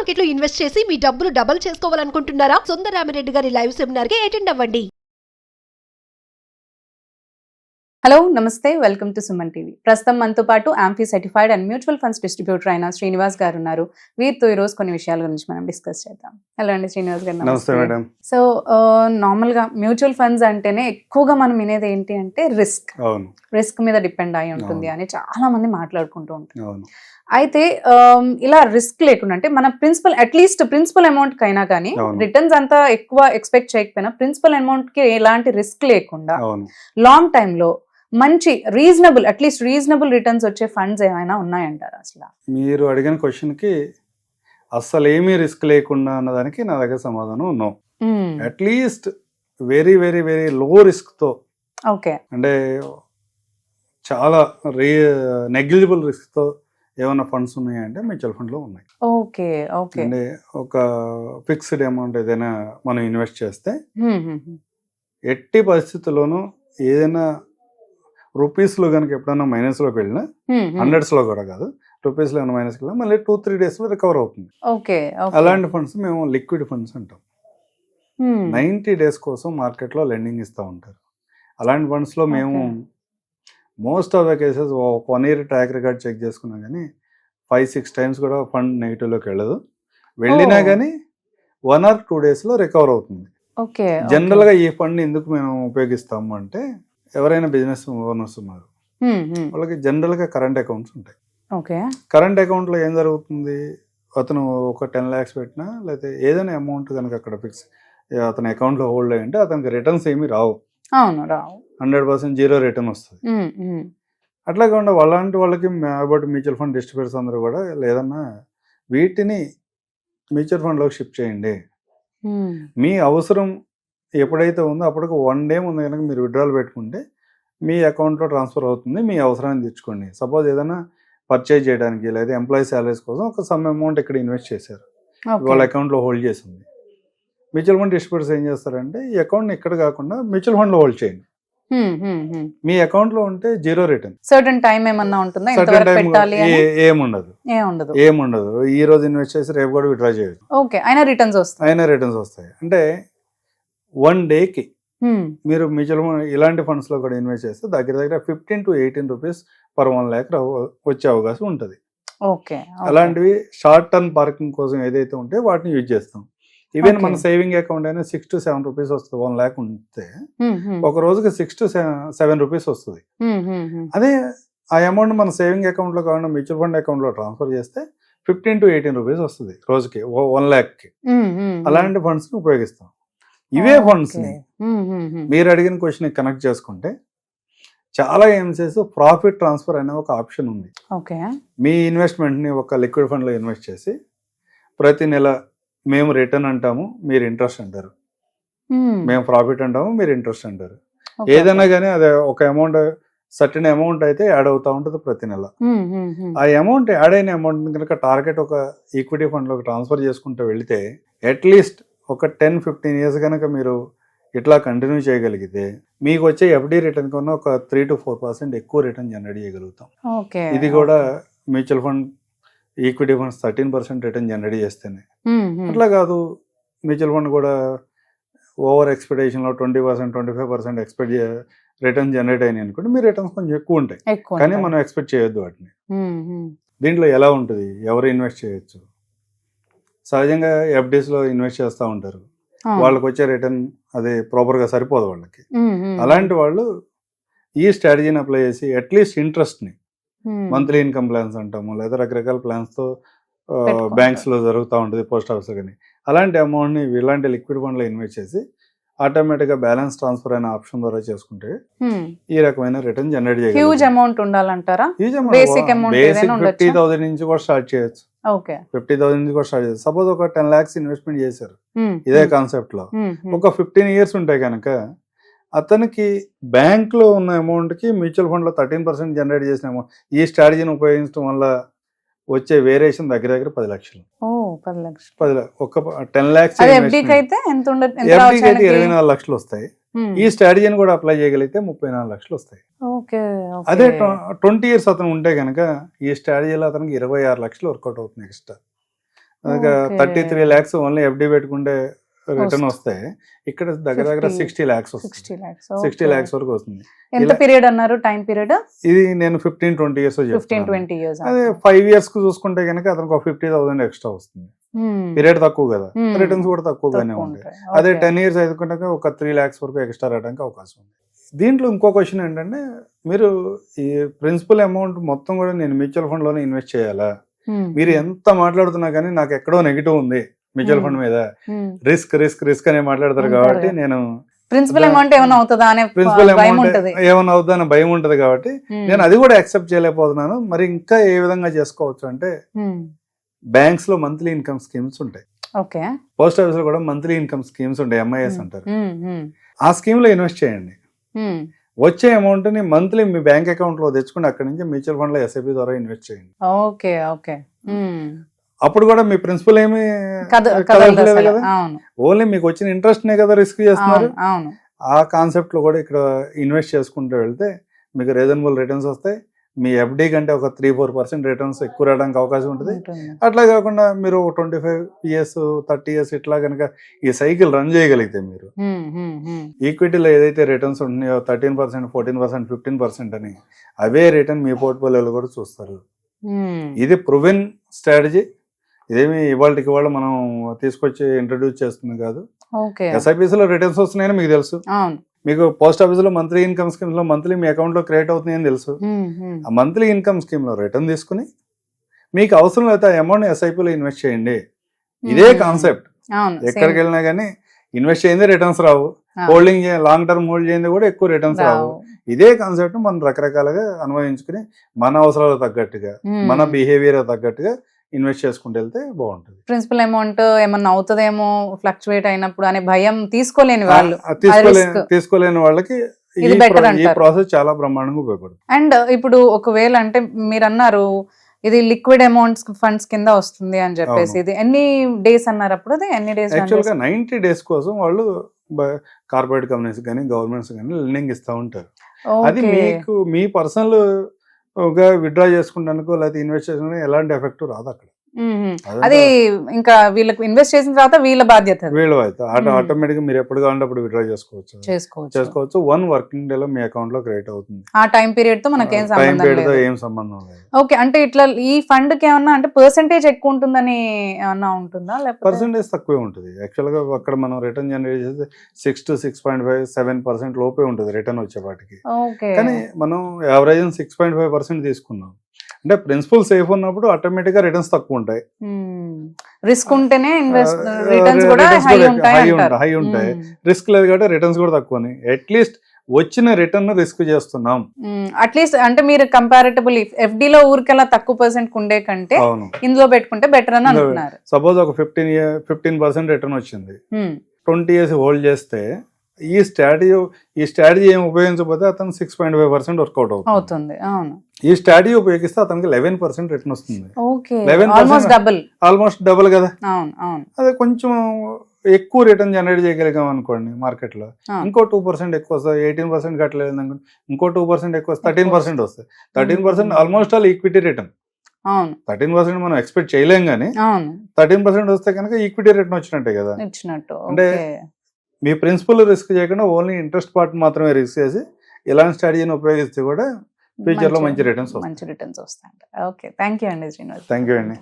Market లో invest చేసి మీ డబ్బులు డబుల్ చేసుకోవాలనుకుంటున్నారా? సుందరరామిరెడ్డి గారి లైవ్ సెమినార్ కి అటెండ్ అవ్వండి. హలో నమస్తే, వెల్కమ్ టు సుమన్ టీవీ. ప్రస్తుతం మనతో పాటు amphi certified and mutual funds distributor అయిన శ్రీనివాస్ గారు ఉన్నారు. వీరితో ఈ రోజు కొన్ని విషయాల గురించి మనం డిస్కస్ చేద్దాం. హలో అండి శ్రీనివాస్ గారు. నమస్తే మేడం. సో నార్మల్ గా మ్యూచువల్ ఫండ్స్ అంటేనే ఎక్కువగా మనం వినేది ఏంటి అంటే రిస్క్. అవును, రిస్క్ మీద డిపెండ్ అయి ఉంటుంది అని చాలా మంది మాట్లాడుకుంటూ ఉంటారు. అవును. అయితే ఇలా రిస్క్ లేకుండా అంటే మన ప్రిన్సిపల్ అట్లీస్ట్ ప్రిన్సిపల్ అమౌంట్ కైనా కానీ అవును. రిటర్న్స్ అంతా ఎక్కువ ఎక్స్పెక్ట్ చేయకపోయినా ప్రిన్సిపల్ అమౌంట్ కి ఎలాంటి రిస్క్ లేకుండా అవును. లాంగ్ టైమ్ లో మంచి రీజనబుల్ అట్లీస్ట్ రీజనబుల్ రిటర్న్స్ వచ్చే ఫండ్స్ ఏమైనా ఉన్నాయంటారా? అసలు మీరు అడిగిన క్వశ్చన్ కి అస్సలు ఏమీ రిస్క్ లేకుండా అన్నదానికి నా దగ్గర సమాధానం no. At least very very very low risk తో, ఓకే, అంటే చాలా నెగ్లిజిబుల్ రిస్క్ తో ఏమైనా ఫండ్స్ ఉన్నాయంటే మ్యూచువల్ ఫండ్ లో ఉన్నాయి. Okay, okay. అంటే ఒక ఫిక్స్డ్ అమౌంట్ ఏదైనా మనం ఇన్వెస్ట్ చేస్తే ఎట్టి పరిస్థితుల్లోనూ ఏదైనా రూపీస్లో కనుక ఎప్పుడైనా మైనస్లోకి వెళ్ళినా, హండ్రెడ్స్లో కూడా కాదు, రూపీస్లో ఏమైనా మైనస్కి వెళ్ళినా మళ్ళీ 2-3 డేస్లో రికవర్ అవుతుంది. ఓకే, అలాంటి ఫండ్స్ మేము లిక్విడ్ ఫండ్స్ అంటాం. 90 డేస్ కోసం మార్కెట్లో లెండింగ్ ఇస్తూ ఉంటారు. అలాంటి ఫండ్స్లో మేము most of the cases 1 year track record check చేసుకున్నా కానీ 5-6 times కూడా ఫండ్ నెగిటివ్లోకి వెళ్ళదు. వెళ్ళినా కానీ 1 or 2 daysలో రికవర్ అవుతుంది. ఓకే. జనరల్గా ఈ ఫండ్ ఎందుకు మేము ఉపయోగిస్తాము అంటే, ఎవరైనా బిజినెస్ ఓనర్స్ ఉన్నారు, వాళ్ళకి జనరల్గా కరెంట్ అకౌంట్స్ ఉంటాయి. ఓకే. కరెంట్ అకౌంట్లో ఏం జరుగుతుంది, అతను ఒక 10 lakhs పెట్టినా లేకపోతే ఏదైనా అమౌంట్ కనుక అక్కడ ఫిక్స్ అతని అకౌంట్లో హోల్డ్ అయ్యి ఉంటే అతనికి రిటర్న్స్ ఏమీ రావు. అవును, రావు. 100% జీరో రిటర్న్ వస్తుంది. అట్లా కాకుండా అలాంటి వాళ్ళకి అబౌట్ మ్యూచువల్ ఫండ్ డిస్ట్రిబ్యూటర్స్ అందరూ కూడా లేదన్నా వీటిని మ్యూచువల్ ఫండ్లోకి షిఫ్ట్ చేయండి. మీ అవసరం ఎప్పుడైతే ఉందో అప్పటికి 1 day ముందు కనుక మీరు విత్డ్రాల్ పెట్టుకుంటే మీ అకౌంట్లో ట్రాన్స్ఫర్ అవుతుంది. మీ అవసరాన్ని తెచ్చుకోండి. సపోజ్ ఏదైనా పర్చేజ్ చేయడానికి లేదా ఎంప్లాయీ శాలరీస్ కోసం ఒక సమ్ అమౌంట్ ఇక్కడ ఇన్వెస్ట్ చేశారు, వాళ్ళ అకౌంట్లో హోల్డ్ చేసింది. మ్యూచువల్ ఫండ్ డిస్ట్రిబ్యూటర్స్ ఏం చేస్తారంటే ఈ అకౌంట్ని ఇక్కడ కాకుండా మ్యూచువల్ ఫండ్లో హోల్డ్ చేయండి. మీ అకౌంట్లో ఉంటే జీరో రిటర్న్. సర్టన్ టైం ఏమన్నా ఉంటుందా? ఏముండదు. ఈ రోజు ఇన్వెస్ట్ చేసి రేపు కూడా విత్డ్రా చేయొచ్చు. ఓకే, అయినా రిటర్న్స్ వస్తాయి. అంటే 1 dayకి మీరు మ్యూచువల్ ఫండ్ ఇలాంటి ఫండ్స్ లో కూడా ఇన్వెస్ట్ చేస్తే దగ్గర 15 to 18 rupees per 1 lakh వచ్చే అవకాశం ఉంటుంది. ఓకే. అలాంటివి షార్ట్ టర్మ్ పార్కింగ్ కోసం ఏదైతే ఉంటే వాటిని యూజ్ చేస్తాం. ఈవెన్ మన సేవింగ్ అకౌంట్ అయినా 6 to 7 rupees వస్తుంది. 1 lakh ఉంటే ఒక రోజుకి 6 to 7 rupees వస్తుంది. అదే ఆ అమౌంట్ మన సేవింగ్ అకౌంట్ లో కాకుండా మ్యూచువల్ ఫండ్ అకౌంట్ లో ట్రాన్స్ఫర్ చేస్తే 15 to 18 rupees వస్తుంది రోజుకి 1 lakhకి. అలాంటి ఫండ్స్ ని ఉపయోగిస్తాం. ఇవే ఫండ్స్ ని మీరు అడిగిన క్వశ్చన్ కనెక్ట్ చేసుకుంటే చాలా ఎంసెస్ ప్రాఫిట్ ట్రాన్స్ఫర్ అనే ఒక ఆప్షన్ ఉంది. మీ ఇన్వెస్ట్మెంట్ ని ఒక లిక్విడ్ ఫండ్ లో ఇన్వెస్ట్ చేసి ప్రతి నెల మేము రిటర్న్ అంటాము, మీరు ఇంట్రెస్ట్ అంటారు. మేము ప్రాఫిట్ అంటాము, మీరు ఇంట్రెస్ట్ అంటారు. ఏదైనా కానీ అదే ఒక అమౌంట్ సర్టెన్ అమౌంట్ అయితే యాడ్ అవుతా ఉంటుంది ప్రతి నెల. ఆ అమౌంట్ యాడ్ అయిన అమౌంట్ కనుక టార్గెట్ ఒక ఈక్విటీ ఫండ్ లోకి ట్రాన్స్ఫర్ చేసుకుంటూ వెళితే అట్లీస్ట్ ఒక 10-15 years కనుక మీరు ఇట్లా కంటిన్యూ చేయగలిగితే మీకు వచ్చే ఎఫ్డి రిటర్న్ కన్నా ఒక 3 to 4% ఎక్కువ రిటర్న్ జనరేట్ చేయగలుగుతాం. ఇది కూడా mutual fund equity funds 13% return generate చేస్తేనే. అట్లా కాదు, మ్యూచువల్ ఫండ్ కూడా ఓవర్ ఎక్స్పెక్టేషన్లో 20%, 25% ఎక్స్పెక్ట్ రిటర్న్ జనరేట్ అయినాయి అనుకోండి, మీ రిటర్న్స్ కొంచెం ఎక్కువ ఉంటాయి. కానీ మనం ఎక్స్పెక్ట్ చేయొద్దు వాటిని. దీంట్లో ఎలా ఉంటుంది, ఎవరు ఇన్వెస్ట్ చేయొచ్చు. సహజంగా ఎఫ్డీస్లో ఇన్వెస్ట్ చేస్తూ ఉంటారు, వాళ్ళకి వచ్చే రిటర్న్ అది ప్రాపర్గా సరిపోదు వాళ్ళకి. అలాంటి వాళ్ళు ఈ స్ట్రాటజీని అప్లై చేసి అట్లీస్ట్ ఇంట్రెస్ట్ని మంత్లీ ఇన్కమ్ ప్లాన్స్ అంటాము, లేదా రకరకాల ప్లాన్స్తో బ్యాంక్స్లో జరుగుతూ ఉంటుంది, పోస్ట్ ఆఫీస్ కానీ. అలాంటి అమౌంట్ని ఇలాంటి లిక్విడ్ ఫండ్లో ఇన్వెస్ట్ చేసి ఆటోమేటిక్గా బ్యాలెన్స్ ట్రాన్స్ఫర్ అయిన ఆప్షన్ ద్వారా చేసుకుంటే ఈ రకమైన రిటర్న్ జనరేట్ చేయగలరు. హ్యూజ్ అమౌంట్ ఉండాలంటారా? బేసిక్ 50,000 నుంచి కూడా స్టార్ట్ చేయొచ్చు. 50,000 నుంచి కూడా స్టార్ట్ చేయొచ్చు. సపోజ్ ఒక 10 lakhs ఇన్వెస్ట్మెంట్ చేశారు ఇదే కాన్సెప్ట్ లో, ఒక 15 years ఉంటాయి కనుక అతనికి బ్యాంక్ లో ఉన్న అమౌంట్ కి మ్యూచువల్ ఫండ్ లో 13% జనరేట్ చేసిన అమౌంట్ ఈ స్ట్రాటజీని ఉపయోగించడం వల్ల వచ్చే వేరియేషన్ దగ్గర 10 లక్షలు. 10 lakhs ఎఫ్డీకి అయితే 24 లక్షలు వస్తాయి. ఈ స్ట్రాటజీని కూడా అప్లై చేయగలిగితే 34 లక్షలు వస్తాయి. అదే 20 years అతను ఉంటే కనుక ఈ స్ట్రాటజీలో అతనికి 26 లక్షలు వర్కౌట్ అవుతుంది extra. Okay. Okay. 33 lakhs only FD పెట్టుకుంటే రిటర్న్ వస్తే ఇక్కడ దగ్గర 60 lakhs వస్తుంది. 60 lakhs. 60 lakhs వరకు వస్తుంది. ఎంత పీరియడ్ అన్నారు, టైం పీరియడ్? ఇది నేను 15-20 years 15-20 years. అదే 5 years కు చూసుకుంటే కనుక అతనికి 50,000 ఎక్స్ట్రా వస్తుంది. పీరియడ్ తక్కువ కదా, రిటర్న్స్ కూడా తక్కువగానే ఉంటాయి. అదే 10 years చదువుకుంటాక ఒక 3 lakhs వరకు ఎక్స్ట్రా రావడానికి అవకాశం ఉంది. దీంట్లో ఇంకో క్వశ్చన్ ఏంటంటే, మీరు ఈ ప్రిన్సిపల్ అమౌంట్ మొత్తం కూడా నేను మ్యూచువల్ ఫండ్ లోనే ఇన్వెస్ట్ చేయాలా? మీరు ఎంత మాట్లాడుతున్నా కానీ నాకు ఎక్కడో నెగిటివ్ ఉంది మ్యూచువల్ ఫండ్ మీద, రిస్క్ రిస్క్ రిస్క్ అనే మాట్లాడతారు కాబట్టి నేను ప్రిన్సిపల్ అమౌంట్ ఏమైనా అవుతుందా అనే ప్రిన్సిపల్ అమౌంట్ ఏమైనా అవుతుందా అనే భయం ఉంటది కాబట్టి నేను అది కూడా యాక్సెప్ట్ చేయలేకపోతున్నాను. మరి ఇంకా ఏ విధంగా చేసుకోవచ్చు అంటే, బ్యాంక్స్ లో మంత్లీ ఇన్కమ్ స్కీమ్స్ ఉంటాయి, పోస్ట్ ఆఫీస్ లో కూడా మంత్లీ ఇన్కమ్ స్కీమ్స్ ఉంటాయి, ఎంఐఎస్ అంటారు. ఆ స్కీమ్ లో ఇన్వెస్ట్ చేయండి. వచ్చే అమౌంట్ ని మంత్లీ మీ బ్యాంక్ అకౌంట్ లో తెచ్చుకుని అక్కడ నుంచి మ్యూచువల్ ఫండ్ లో ఎస్ఐపి ద్వారా ఇన్వెస్ట్ చేయండి. అప్పుడు కూడా మీ ప్రిన్సిపల్ ఏమి కదలట్లేదు కదా, ఓన్లీ మీకు వచ్చిన ఇంట్రెస్ట్ నే కదా రిస్క్ చేస్తున్నారు. ఆ కాన్సెప్ట్ లో కూడా ఇక్కడ ఇన్వెస్ట్ చేసుకుంటూ వెళ్తే మీకు రీజనబుల్ రిటర్న్స్ వస్తాయి. మీ ఎఫ్డి కంటే ఒక 3-4% రిటర్న్స్ ఎక్కువ రావడానికి అవకాశం ఉంటుంది. అట్లా కాకుండా మీరు 25 years 30 years ఇట్లా కనుక ఈ సైకిల్ రన్ చేయగలిగితే, మీరు ఈక్విటీలో ఏదైతే రిటర్న్స్ ఉన్నాయో 13%, 14%, 15% అని అవే రిటర్న్ మీ పోర్ట్ఫోలియోలో కూడా చూస్తారు. ఇది ప్రూవెన్ స్ట్రాటజీ. ఇదేమి ఇవాళకి ఇవాళ మనం తీసుకొచ్చి ఇంట్రడ్యూస్ చేస్తుంది కాదు. ఎస్ఐపిసి లో రిటర్న్స్ వస్తున్నాయని మీకు తెలుసు, మీకు పోస్ట్ ఆఫీస్ లో మంత్లీ ఇన్కమ్ స్కీమ్ లో మంత్లీ మీ అకౌంట్ లో క్రియేట్ అవుతున్నాయని తెలుసు. ఆ మంత్లీ ఇన్కమ్ స్కీమ్ లో రిటర్న్ తీసుకుని మీకు అవసరం అయితే ఆ అమౌంట్ ఎస్ఐపి లో ఇన్వెస్ట్ చేయండి. ఇదే కాన్సెప్ట్. ఎక్కడికి వెళ్ళినా కానీ ఇన్వెస్ట్ చేయండి రిటర్న్స్ రావు, హోల్డింగ్ లాంగ్ టర్మ్ హోల్డ్ చేయండి కూడా ఎక్కువ రిటర్న్స్ రావు. ఇదే కాన్సెప్ట్ మనం రకరకాలుగా అన్వయించుకుని మన అవసరాలకు తగ్గట్టుగా, మన బిహేవియర్ తగ్గట్టుగా ఇన్వెస్ట్ చేసుకుంటూ వెళ్తే బాగుంటుంది. ప్రిన్సిపల్ అమౌంట్ ఏమన్నా అవుతుందేమో ఫ్లక్చువేట్ అయినప్పుడు అనే భయం తీసుకోలేని వాళ్ళకి ఈ ప్రాసెస్ చాలా బ్రహ్మాండంగా ఉపయోగపడుతుంది. అండ్ ఇప్పుడు ఒకవేళ అంటే మీరు అన్నారు ఇది లిక్విడ్ అమౌంట్స్ ఫండ్స్ కింద వస్తుంది అని చెప్పేసి, ఇది ఎన్ని డేస్ అన్నారు అప్పుడు? అది ఎన్ని డేస్? యాక్చువల్ గా 90 days కోసం వాళ్ళు కార్పొరేట్ కంపెనీస్ కానీ గవర్నమెంట్స్ కానీ లెండింగ్ ఇస్తూ ఉంటారు. అది మీకు మీ పర్సనల్ గా విత్డ్రా చేసుకుంటానికి లేకపోతే ఇన్వెస్ట్ చేసుకోవడానికి ఎలాంటి ఎఫెక్ట్ రాదు అక్కడ. అది ఇంకా వీళ్ళకి ఇన్వెస్ట్ చేసిన తర్వాత వీళ్ళ బాధ్యత, ఆటోమేటిక్ మీరు ఎప్పుడు కావాలంటే అప్పుడు విత్డ్రా చేసుకోవచ్చు. 1 working day లో మీ అకౌంట్ లో క్రియేట్ అవుతుంది. ఆ టైం పీరియడ్ తో మనకి ఏం సంబంధం లేదు. ఓకే, అంటే ఇట్లా ఈ ఫండ్ కి ఏమన్నా అంటే పర్సెంటేజ్ ఎక్కువ ఉంటుందని ఏమన్నా ఉంటుందా? లేకపోతే పర్సెంటేజ్ తక్కువే ఉంటుంది. యాక్చువల్ గా అక్కడ మనం రిటర్న్ జనరేట్ చేస్తే 6 to 6.5-7% లోపే ఉంటుంది రిటర్న్ వచ్చేపాటికి. కానీ మనం యావరేజ్ 6.5% తీసుకున్నాం అంటే ప్రిన్సిపల్ సేఫ్ ఉన్నప్పుడు ఆటోమేటిక్ గా రిటర్న్స్ తక్కువ ఉంటాయి. రిస్క్ ఉంటేనే రిటర్న్స్ కూడా హై ఉంటాయి. రిస్క్ లేదు కాబట్టి రిటర్న్స్ కూడా తక్కువ. అట్లీస్ట్ వచ్చిన రిటర్న్ రిస్క్ చేస్తున్నాం. అట్లీస్ట్ అంటే మీరు కంపారిటబుల్ ఎఫ్డి లో ఊరికెలా తక్కువ పర్సెంట్ ఉండే కంటే ఇందులో పెట్టుకుంటే బెటర్ అని అంటున్నారు. సపోజ్ ఒక 15% రిటర్న్ వచ్చింది, 20 years హోల్డ్ చేస్తే ఈ స్ట్రాటజీ ఏం ఉపయోగించకపోతే అతను 6.5% వర్కౌట్ అవుతుంది. ఈ స్ట్రాటజీ ఉపయోగిస్తే అతనికి 11% రిటర్న్ వస్తుంది. ఆల్మోస్ట్ డబుల్ కదా. అదే కొంచెం ఎక్కువ రిటర్న్ జనరేట్ చేయగలిగాం అనుకోండి మార్కెట్ లో, ఇంకో 2% ఎక్కువ వస్తుంది. 18% కట్టలేదు అనుకోండి, ఇంకో 2% ఎక్కువ వస్తుంది, 13% వస్తుంది. 13% ఆల్మోస్ట్ ఆల్ ఈక్విటీ రిటర్న్. 13% మనం ఎక్స్పెక్ట్ చేయలేం కానీ 13% వస్తే కనుక ఈక్విటీ రిటర్న్ వచ్చినట్టే కదా. అంటే మీ ప్రిన్సిపల్ రిస్క్ చేయకుండా ఓన్లీ ఇంట్రెస్ట్ పార్ట్ మాత్రమే రిస్క్ చేసి ఇలాంటి స్ట్రాటజీని ఉపయోగిస్తే కూడా ఫ్యూచర్ లో మంచి రిటర్న్స్ వస్తాయి. ఓకే, థ్యాంక్ యూ అండి శ్రీనివాస్. థ్యాంక్ యూ అండి.